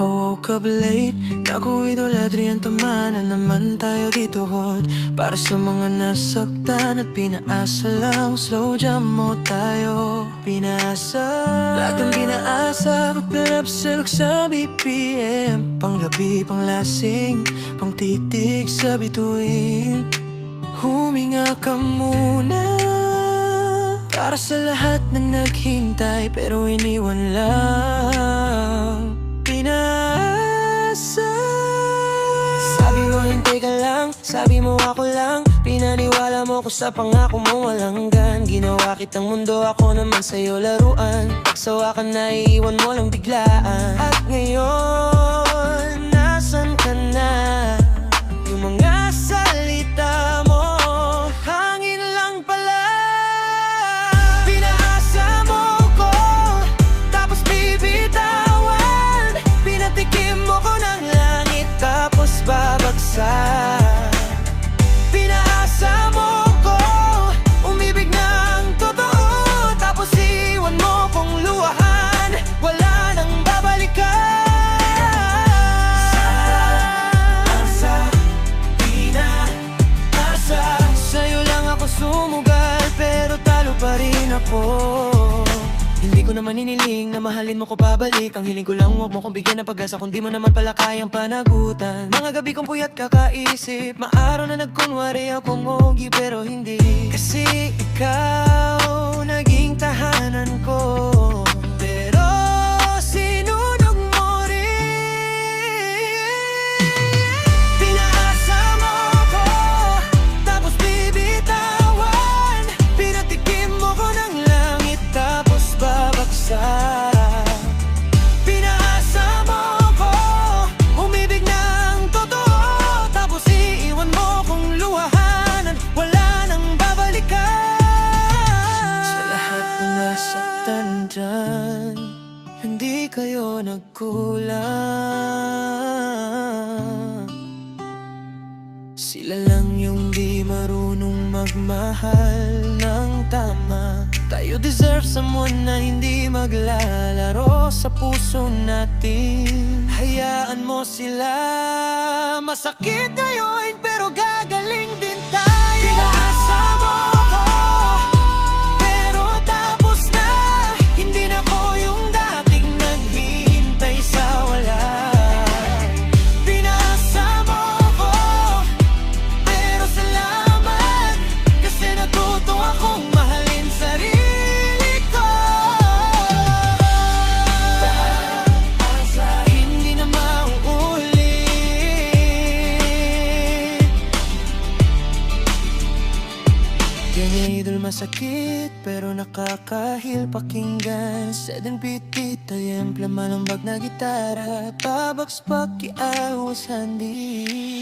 I woke up late, naku idolatry ang tama na naman tayo dito hot. Para sa mga nasaktan at pinaasa lang, slow jam mo tayo. Pinaasa, lahat ng pinaasa, pagpalapsalok sa BPM. Panggabi, panglasing, pangtitig sa bituin. Huminga ka muna para sa lahat ng naghintay pero iniwan lang. Pinaasa, sabi mo hintay ka lang, sabi mo ako lang. Pinaniwala mo ko sa pangako mo walang hanggan. Ginawa kitang mundo, ako naman sa'yo laruan. Pagsawa ka na iiwan mo lang biglaan. At ngayon, nasan ka na? Yung mga salita mo hangin lang pala. Pinaasa mo ko, tapos bibitawan. Pinatikim mo ko ng langit, tapos babagsak. Pinaasa mo ko, umibig ng totoo, tapos iwan mo kong luwahan, wala nang babalikan. Sa'yo lang ako sumugal, pero talo pa rin ako. Hindi ko naman iniling na mahalin mo ko pabalik. Ang hiling ko lang huwag mo kong bigyan ng pag-asa kung di mo naman pala kayang panagutan. Mga gabi kong puyat kakaisip, maaraw na nagkunwari akong ogi pero hindi. Kasi ikaw naging tahanan ko, pero sinunog mo rin. Pinaasa mo ko, tapos bibitawan. Pinatikim mo ko ng langit, tapos babagsak. Pinaasa mo ko, umibig ng totoo, tapos iiwan mo kong luwahanan, wala nang babalikan. Sa lahat ng nasaktan dyan, hindi kayo nagkulang. Sila lang yung di marunong magmahal ng tama. Tayo deserve someone na hindi maglalaro sa puso natin. Hayaan mo sila, masakit ngayon pero gagaling din tayo. Pinaasa mo ko, pero tapos na. Hindi na ko yung dating naghihintay sa wala. Pinaasa mo ko, pero salamat, kasi natuto akong mahalin sarili ko. Hindi na mauulit. Ganyan idol masakit pero nakakahil pakinggan. Said and piti tayong plamalambag na gitara. Pabags pakiawas handi.